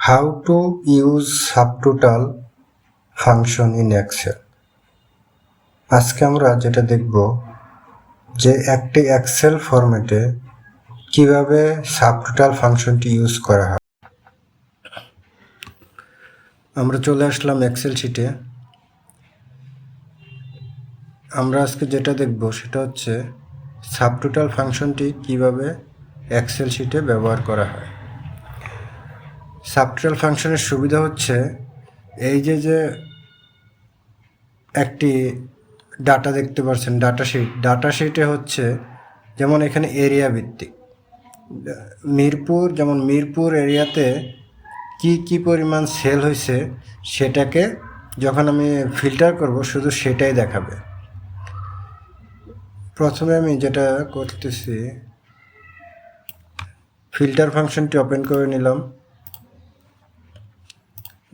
How to use subtotal function in Excel। আজকে আমরা যেটা দেখব যে একটি এক্সেল ফরম্যাটে কিভাবে সাবটোটাল ফাংশনটি ইউজ করা হয়। আমরা চলে আসলাম এক্সেল শিটে। আমরা আজকে যেটা দেখব সেটা হচ্ছে সাবটোটাল ফাংশনটি কিভাবে এক্সেল শিটে ব্যবহার করা হয়। সাবটোটাল ফাংশনের সুবিধা হচ্ছে এই যে একটি ডাটা দেখতে পাচ্ছেন, ডাটা শিটে হচ্ছে যেমন এখানে এরিয়া ভিত্তিক মিরপুর এরিয়াতে কি পরিমাণ সেল হয়েছে সেটাকে যখন আমি ফিল্টার করব শুধু সেটাই দেখাবে। প্রথমে আমি যেটা করতেছি ফিল্টার ফাংশনটি ওপেন করে নিলাম,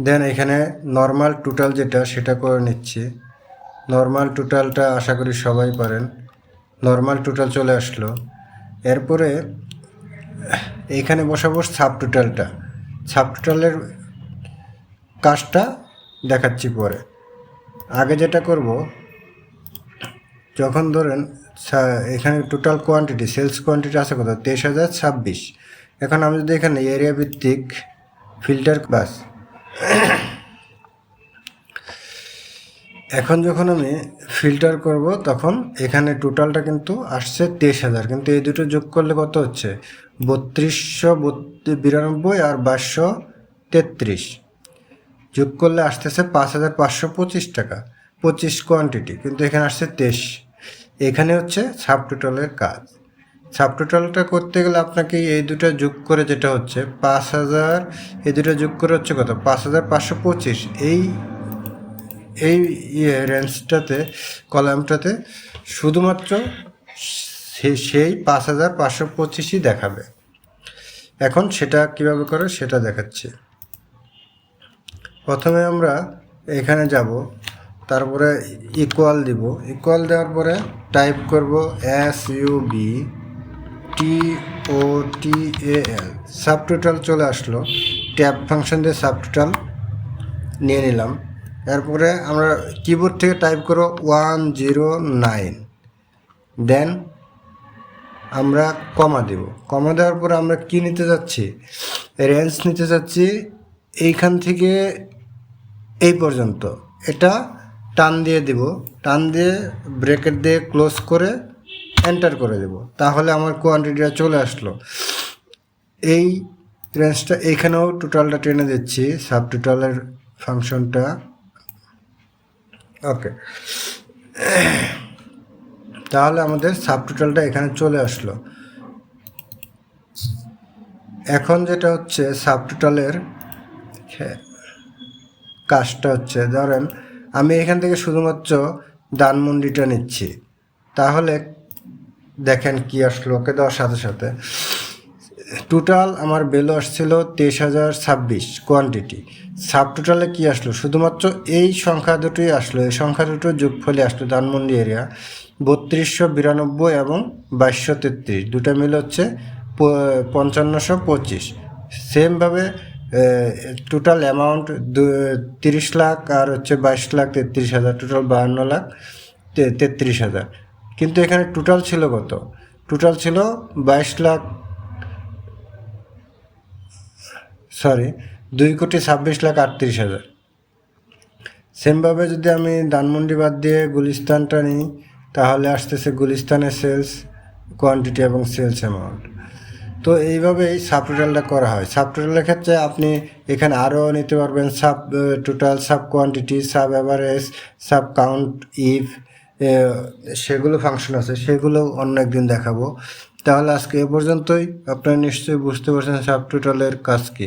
দেন এখানে নর্মাল টোটাল যেটা সেটা করে নিচ্ছি। নর্মাল টোটালটা আশা করি সবাই পারেন। নর্মাল টোটাল চলে আসলো। এরপরে এইখানে বসাবো সাবটোটালের কাজটা দেখাচ্ছি পরে। আগে যেটা করব, যখন ধরেন এখানে টোটাল কোয়ান্টিটি সেলস কোয়ান্টিটি আছে কত 23,026। এখন আমি যদি এখানে এরিয়া ভিত্তিক ফিল্টার বাস, এখন যখন আমি ফিল্টার করব তখন এখানে টোটালটা কিন্তু আসছে 23,000, কিন্তু এই দুটো যোগ করলে কত হচ্ছে 3292 আর 2233 যোগ করলে আসতেছে 5,525 টাকা, 25 কোয়ান্টিটি, কিন্তু এখানে আসছে 23। এখানে হচ্ছে সাবটোটালের কাজ। সাবটোটালটা করতে গেলে আপনাকে এই দুটো যোগ করে যেটা হচ্ছে 5,000, এই দুটো যোগ করে হচ্ছে কত 5,525। এই রেঞ্জটাতে কলামটাতে শুধুমাত্র সেই 5,525ই দেখাবে। এখন সেটা কিভাবে করে সেটা দেখাচ্ছি। প্রথমে আমরা এখানে যাব, তারপরে ইকুয়াল দিব। ইকুয়াল দেওয়ার পরে টাইপ করব SUBTOTAL, সাবটোটাল চলে আসলো। ট্যাব ফাংশন দিয়ে সাবটোটাল নিয়ে নিলাম। এরপরে আমরা কিবোর্ড থেকে টাইপ করো 109, দেন আমরা কমা দেব। কমা দেওয়ার পরে আমরা কি নিতে যাচ্ছি, রেঞ্জ নিতে যাচ্ছি এইখান থেকে এই পর্যন্ত। এটা টান দিয়ে দিব, টান দিয়ে ব্রেকেট দিয়ে ক্লোজ করে এন্টার করে দেব, তাহলে আমার কোয়ান্টিটিটা চলে আসলো। এই রেঞ্জটা এইখানেও টোটালটা টেনে দিচ্ছি, সাবটোটালের ফাংশনটা। ওকে, তাহলে আমাদের সাবটোটালটা এখানে চলে আসলো। এখন যেটা হচ্ছে সাবটোটালের কাজটা হচ্ছে, ধরেন আমি এখান থেকে শুধুমাত্র ধানমন্ডিটা নিচ্ছি, তাহলে দেখেন কি আসলো। ওকে দেওয়ার সাথে সাথে টোটাল আমার ভ্যালু আসছিল 23,026 কোয়ান্টিটি। সাবটোটালে কি আসলো, শুধুমাত্র এই সংখ্যা দুটোই আসলো। এই সংখ্যা দুটোর যোগফলে আসলো ধানমন্ডি এরিয়া 3292 এবং 2233, দুটো মিলে হচ্ছে 5525। সেমভাবে টোটাল অ্যামাউন্ট 30 লাখ আর হচ্ছে 22,33,000, টোটাল 52,33,000। কিন্তু এখানে টোটাল ছিল কত, টোটাল ছিল 2,26,38,000। সেমভাবে যদি আমি ধানমন্ডি বাদ দিয়ে গুলিস্তানটা নিই, তাহলে আসতেছে গুলিস্তানের সেলস কোয়ান্টিটি এবং সেলস অ্যামাউন্ট। তো এইভাবেই সাবটোটালটা করা হয়। সাবটোটালের ক্ষেত্রে আপনি এখানে আরও নিতে পারবেন sub total, sub quantity, sub average, sub count, if, সেগুলো ফাংশন আছে, সেগুলো অন্য একদিন দেখাবো। তাহলে আজকে এ পর্যন্তই। আপনারা নিশ্চয়ই বুঝতে পারছেন সাবটোটালের কাজ কী।